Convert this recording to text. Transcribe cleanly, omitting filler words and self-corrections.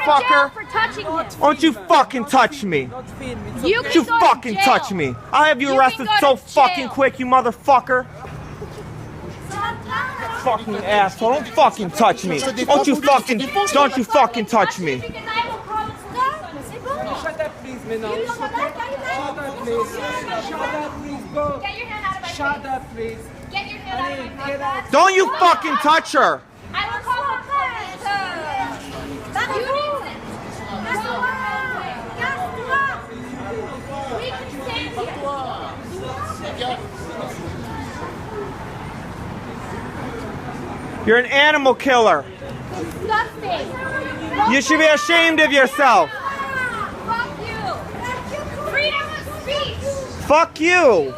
motherfucker. For touching him. Don't you fucking touch me. You Don't you can go fucking to jail. touch me. I'll have you You arrested can so go to fucking jail. quick, you motherfucker. Fucking asshole. Don't fucking touch me. Don't you fucking touch me. Shut up, please, Menos. Shut up, please. Shut up, please. Go. Get your hand out of my Shut face. up, please. Get your hand out of my Get face. out. Don't you fucking touch her. I will call the police. You need it. We can stand here. You're an animal killer. Disgusting. You should be ashamed of yourself. Fuck you. Freedom of speech. Fuck you.